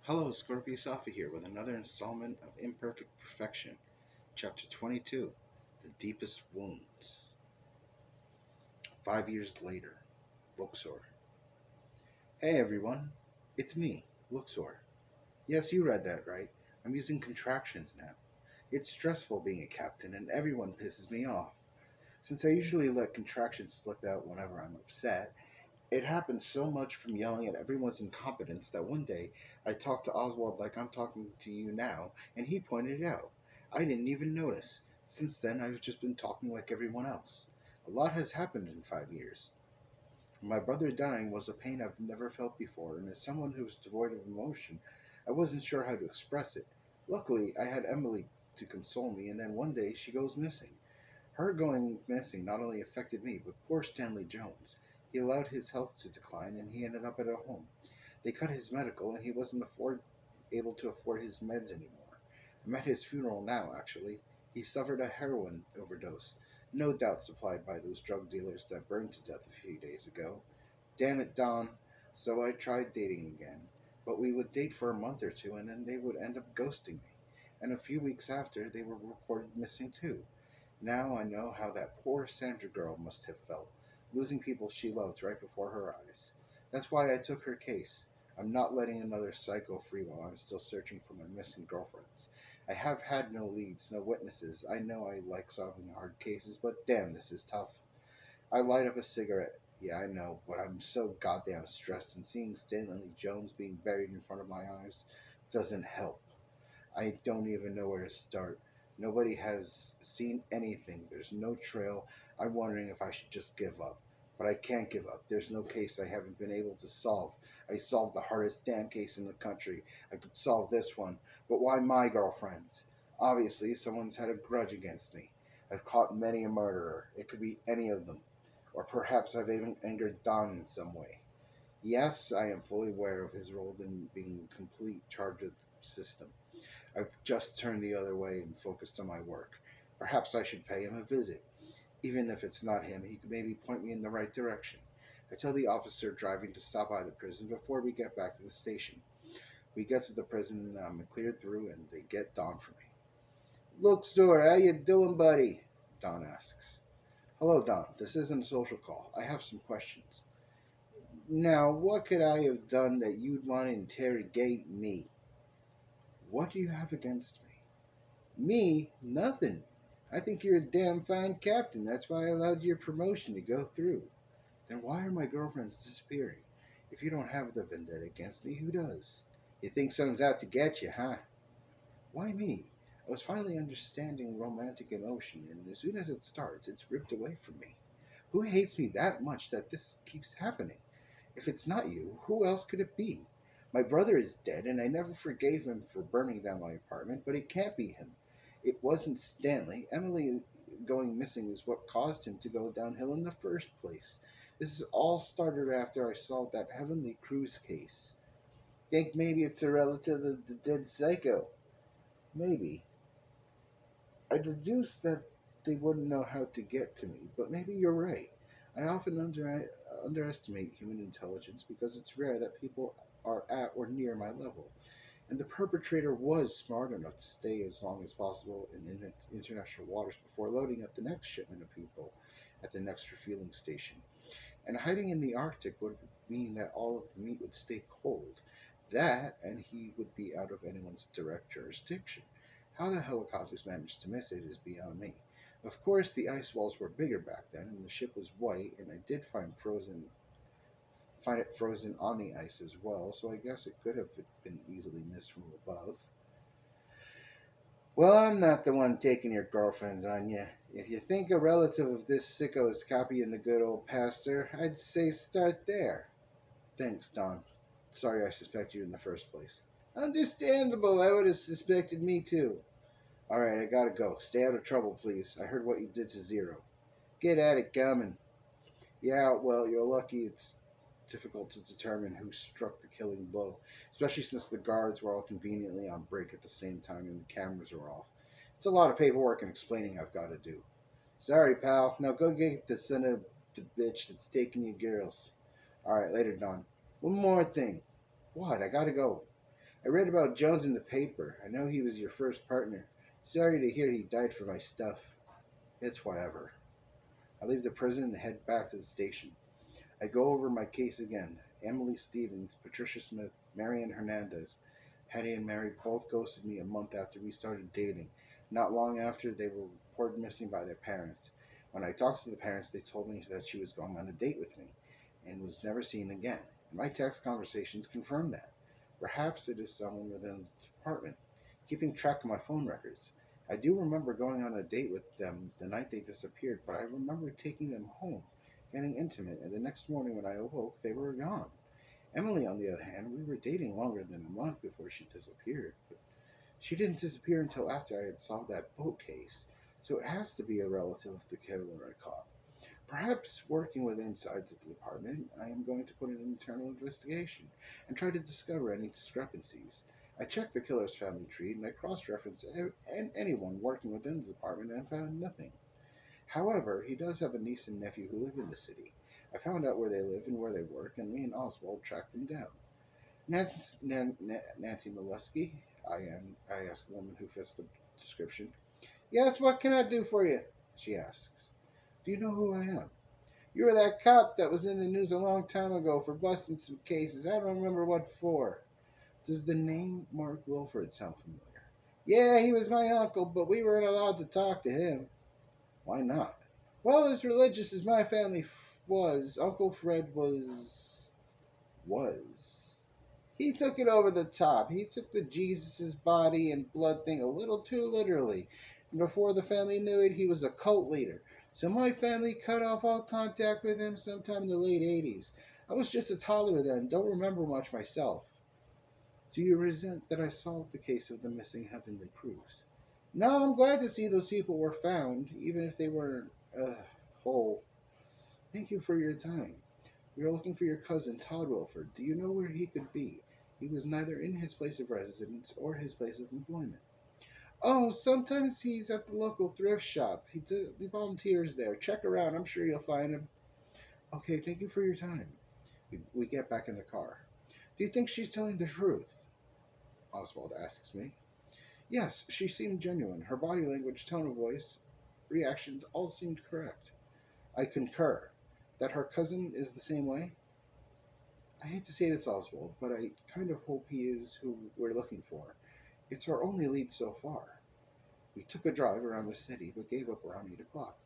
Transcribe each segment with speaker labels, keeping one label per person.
Speaker 1: Hello, Scorpio Safi here with another installment of Imperfect Perfection, Chapter 22 The Deepest Wounds. 5 years later, Luxor. Hey everyone, it's me, Luxor. Yes, you read that right. I'm using contractions now. It's stressful being a captain, and everyone pisses me off. Since I usually let contractions slip out whenever I'm upset, it happened so much from yelling at everyone's incompetence that one day I talked to Oswald like I'm talking to you now, and he pointed it out. I didn't even notice. Since then, I've just been talking like everyone else. A lot has happened in 5 years. My brother dying was a pain I've never felt before, and as someone who was devoid of emotion, I wasn't sure how to express it. Luckily, I had Emily to console me, and then one day she goes missing. Her going missing not only affected me, but poor Stanley Jones. He allowed his health to decline and he ended up at a home. They cut his medical and he wasn't able to afford his meds anymore. I'm at his funeral now, actually. He suffered a heroin overdose, no doubt supplied by those drug dealers that burned to death a few days ago. Damn it, Don. So I tried dating again. But we would date for a month or two and then they would end up ghosting me. And a few weeks after, they were reported missing too. Now I know how that poor Sandra girl must have felt, losing people she loved right before her eyes. That's why I took her case. I'm not letting another psycho free while I'm still searching for my missing girlfriends. I have had no leads, no witnesses. I know I like solving hard cases, but damn, this is tough. I light up a cigarette. Yeah, I know, but I'm so goddamn stressed, and seeing Stanley Jones being buried in front of my eyes doesn't help. I don't even know where to start. Nobody has seen anything. There's no trail. I'm wondering if I should just give up. But I can't give up. There's no case I haven't been able to solve. I solved the hardest damn case in the country. I could solve this one. But why my girlfriends? Obviously, someone's had a grudge against me. I've caught many a murderer. It could be any of them. Or perhaps I've even angered Don in some way. Yes, I am fully aware of his role in being in complete charge of the system. I've just turned the other way and focused on my work. Perhaps I should pay him a visit. Even if it's not him, he could maybe point me in the right direction. I tell the officer driving to stop by the prison before we get back to the station. We get to the prison and I'm cleared through and they get Don for me. Look, Stor, how you doing, buddy? Don asks. Hello, Don. This isn't a social call. I have some questions. Now, what could I have done that you'd want to interrogate me? What do you have against me? Me? Nothing. I think you're a damn fine captain. That's why I allowed your promotion to go through. Then why are my girlfriends disappearing? If you don't have the vendetta against me, who does? You think someone's out to get you, huh? Why me? I was finally understanding romantic emotion, and as soon as it starts, it's ripped away from me. Who hates me that much that this keeps happening? If it's not you, who else could it be? My brother is dead, and I never forgave him for burning down my apartment, but it can't be him. It wasn't Stanley. Emily going missing is what caused him to go downhill in the first place. This all started after I solved that Heavenly Cruise case. Think maybe it's a relative of the dead psycho? Maybe. I deduced that they wouldn't know how to get to me, but maybe you're right. I often underestimate human intelligence because it's rare that people are at or near my level. And the perpetrator was smart enough to stay as long as possible in international waters before loading up the next shipment of people at the next refueling station. And hiding in the Arctic would mean that all of the meat would stay cold. That, and he would be out of anyone's direct jurisdiction. How the helicopters managed to miss it is beyond me. Of course, the ice walls were bigger back then, and the ship was white, and I did find it frozen on the ice as well, so I guess it could have been easily missed from above. Well, I'm not the one taking your girlfriends on you. If you think a relative of this sicko is copying the good old pastor, I'd say start there. Thanks, Don. Sorry I suspect you in the first place. Understandable. I would have suspected me too. All right, I gotta go. Stay out of trouble, please. I heard what you did to Zero. Get at it, gammon. Yeah, well, you're lucky it's difficult to determine who struck the killing blow, especially since the guards were all conveniently on break at the same time and the cameras were off. It's a lot of paperwork and explaining I've got to do. Sorry, pal. Now go get the son of the bitch that's taking you girls. All right, later, Don. One more thing. What? I gotta go. I read about Jones in the paper. I know he was your first partner. Sorry to hear he died for my stuff. It's whatever. I leave the prison and head back to the station. I go over my case again. Emily Stevens, Patricia Smith, Marian Hernandez. Hattie and Mary both ghosted me a month after we started dating. Not long after, they were reported missing by their parents. When I talked to the parents, they told me that she was going on a date with me and was never seen again. And my text conversations confirm that. Perhaps it is someone within the department, keeping track of my phone records. I do remember going on a date with them the night they disappeared, but I remember taking them home, getting intimate, and the next morning when I awoke, they were gone. Emily, on the other hand, we were dating longer than a month before she disappeared. But she didn't disappear until after I had solved that boat case, so it has to be a relative of the killer I caught. Perhaps working with inside the department, I am going to put an internal investigation and try to discover any discrepancies. I checked the killer's family tree and I cross-referenced anyone working within the department and found nothing. However, he does have a niece and nephew who live in the city. I found out where they live and where they work, and me and Oswald tracked them down. Nancy Molesky, I ask a woman who fits the description. Yes, what can I do for you? She asks. Do you know who I am? You were that cop that was in the news a long time ago for busting some cases. I don't remember what for. Does the name Mark Wilford sound familiar? Yeah, he was my uncle, but we weren't allowed to talk to him. Why not? Well, as religious as my family was, Uncle Fred was. He took it over the top. He took the Jesus' body and blood thing a little too literally. And before the family knew it, he was a cult leader. So my family cut off all contact with him sometime in the late 80s. I was just a toddler then, don't remember much myself. So you resent that I solved the case of the missing heavenly proofs? No, I'm glad to see those people were found, even if they weren't whole. Thank you for your time. We are looking for your cousin, Todd Wilford. Do you know where he could be? He was neither in his place of residence or his place of employment. Oh, sometimes he's at the local thrift shop. He volunteers there. Check around. I'm sure you'll find him. Okay, thank you for your time. We get back in the car. Do you think she's telling the truth? Oswald asks me. Yes, she seemed genuine. Her body language, tone of voice, reactions all seemed correct. I concur. That her cousin is the same way? I hate to say this, Oswald, but I kind of hope he is who we're looking for. It's our only lead so far. We took a drive around the city, but gave up around 8 o'clock.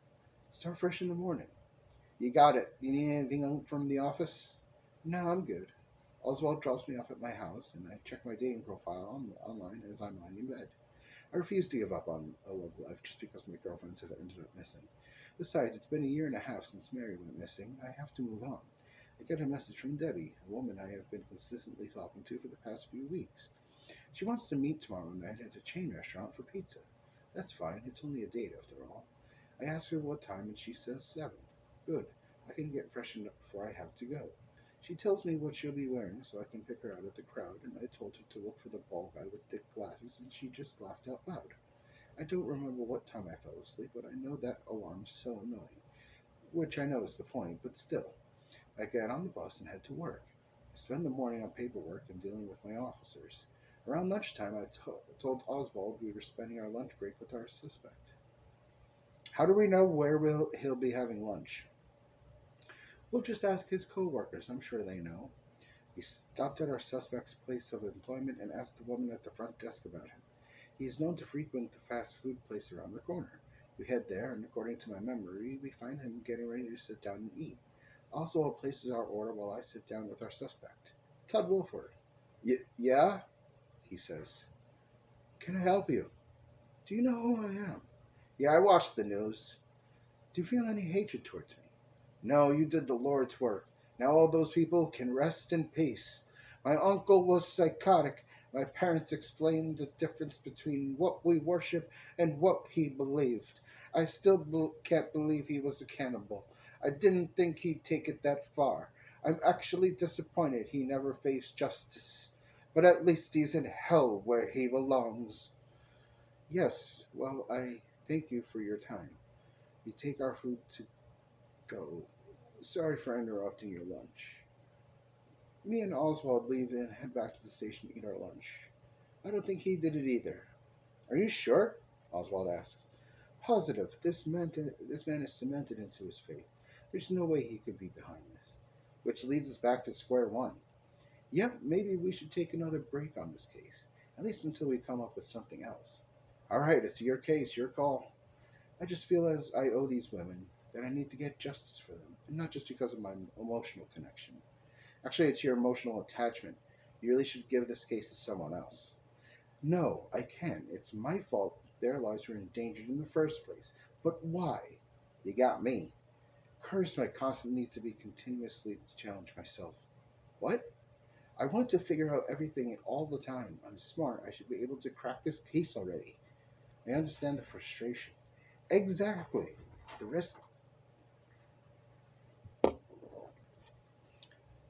Speaker 1: Start fresh in the morning. You got it. You need anything from the office? No, I'm good. Oswald drops me off at my house, and I check my dating profile online as I'm lying in bed. I refuse to give up on a love life just because my girlfriends have ended up missing. Besides, it's been a year and a half since Mary went missing. I have to move on. I get a message from Debbie, a woman I have been consistently talking to for the past few weeks. She wants to meet tomorrow night at a chain restaurant for pizza. That's fine, it's only a date after all. I ask her what time and she says 7. Good, I can get freshened up before I have to go. She tells me what she'll be wearing so I can pick her out of the crowd, and I told her to look for the bald guy with thick glasses, and she just laughed out loud. I don't remember what time I fell asleep, but I know that alarm's so annoying. Which I know is the point, but still. I get on the bus and head to work. I spend the morning on paperwork and dealing with my officers. Around lunchtime, I told Oswald we were spending our lunch break with our suspect. How do we know where he'll be having lunch? We'll just ask his coworkers. I'm sure they know. We stopped at our suspect's place of employment and asked the woman at the front desk about him. He is known to frequent the fast food place around the corner. We head there, and according to my memory, we find him getting ready to sit down and eat. Oswald places our order while I sit down with our suspect. Todd Wilford. Yeah? He says. Can I help you? Do you know who I am? Yeah, I watched the news. Do you feel any hatred towards me? No, you did the Lord's work. Now all those people can rest in peace. My uncle was psychotic. My parents explained the difference between what we worship and what he believed. I still can't believe he was a cannibal. I didn't think he'd take it that far. I'm actually disappointed he never faced justice. But at least he's in hell where he belongs. Yes, well, I thank you for your time. We take our food to go. Sorry for interrupting your lunch. Me and Oswald leave and head back to the station to eat our lunch. I don't think he did it either. Are you sure? Oswald asks. Positive. This man is cemented into his faith. There's no way he could be behind this. Which leads us back to square one. Yep, maybe we should take another break on this case, at least until we come up with something else. All right, it's your case, your call. I just feel as I owe these women that I need to get justice for them, and not just because of my emotional connection. Actually, it's your emotional attachment. You really should give this case to someone else. No, I can't. It's my fault their lives were endangered in the first place. But why? You got me. Curse my constant need to be continuously to challenge myself. What? I want to figure out everything all the time. I'm smart. I should be able to crack this case already. I understand the frustration. Exactly. The rest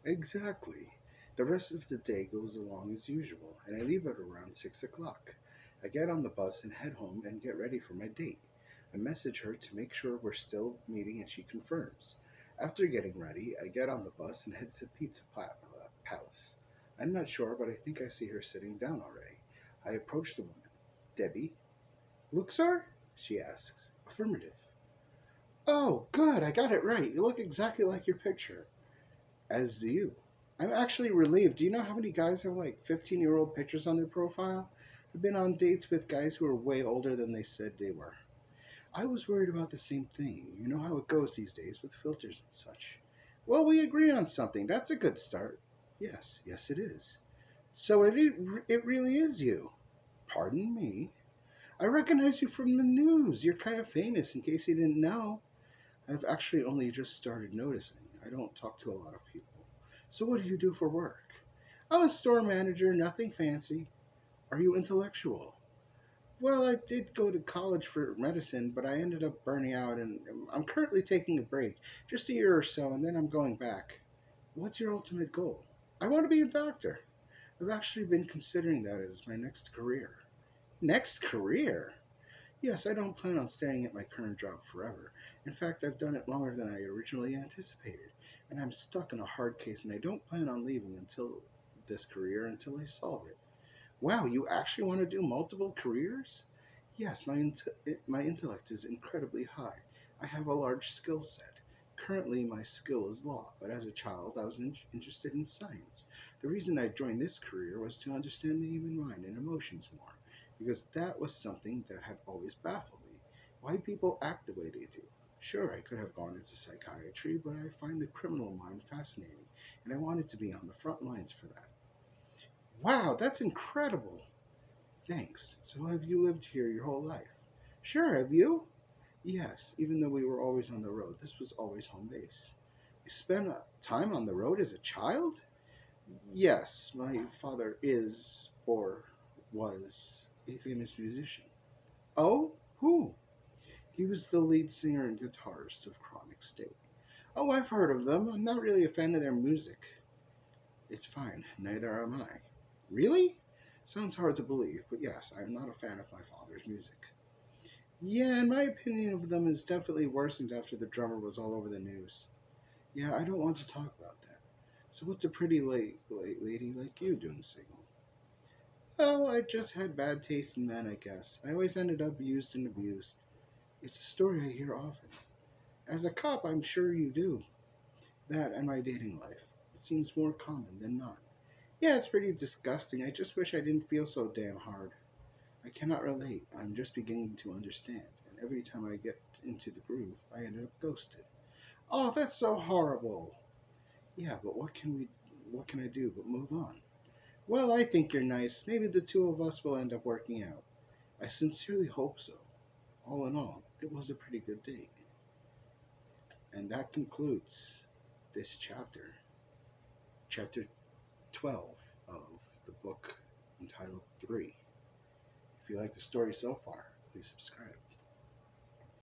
Speaker 1: Exactly. The rest of the day goes along as usual, and I leave at around 6 o'clock. I get on the bus and head home and get ready for my date. I message her to make sure we're still meeting, and she confirms. After getting ready, I get on the bus and head to Palace. I'm not sure, but I think I see her sitting down already. I approach the woman. Debbie? Luxor? She asks. Affirmative. Oh, good, I got it right. You look exactly like your picture. As do you. I'm actually relieved. Do you know how many guys have like 15-year-old pictures on their profile? I've been on dates with guys who are way older than they said they were. I was worried about the same thing. You know how it goes these days with filters and such. Well, we agree on something. That's a good start. Yes, yes, it is. So it really is you. Pardon me. I recognize you from the news. You're kind of famous, in case you didn't know. I've actually only just started noticing. I don't talk to a lot of people. So what do you do for work? I'm a store manager, nothing fancy. Are you intellectual? Well, I did go to college for medicine, but I ended up burning out and I'm currently taking a break. Just a year or so, and then I'm going back. What's your ultimate goal? I want to be a doctor. I've actually been considering that as my next career. Next career? Yes, I don't plan on staying at my current job forever. In fact, I've done it longer than I originally anticipated, and I'm stuck in a hard case, and I don't plan on leaving until this career until I solve it. Wow, you actually want to do multiple careers? Yes, my intellect is incredibly high. I have a large skill set. Currently, my skill is law, but as a child, I was interested in science. The reason I joined this career was to understand the human mind and emotions more, because that was something that had always baffled me. Why people act the way they do. Sure, I could have gone into psychiatry, but I find the criminal mind fascinating, and I wanted to be on the front lines for that. Wow, that's incredible! Thanks. So have you lived here your whole life? Sure, have you? Yes, even though we were always on the road, this was always home base. You spent time on the road as a child? Yes, my father is, or was, a famous musician. Oh, who? He was the lead singer and guitarist of Chronic State. Oh, I've heard of them. I'm not really a fan of their music. It's fine, neither am I. Really? Sounds hard to believe, but yes, I'm not a fan of my father's music. Yeah, in my opinion of them is definitely worsened after the drummer was all over the news. Yeah, I don't want to talk about that. So what's a pretty lady like you doing single? Oh, I just had bad taste in men, I guess. I always ended up used and abused. It's a story I hear often. As a cop, I'm sure you do. That and my dating life. It seems more common than not. Yeah, it's pretty disgusting. I just wish I didn't feel so damn hard. I cannot relate. I'm just beginning to understand. And every time I get into the groove, I end up ghosted. Oh, that's so horrible. Yeah, but what can I do but move on? Well, I think you're nice. Maybe the two of us will end up working out. I sincerely hope so. All in all, it was a pretty good date. And that concludes this chapter 12 of the book entitled 3. If you like the story so far, please subscribe.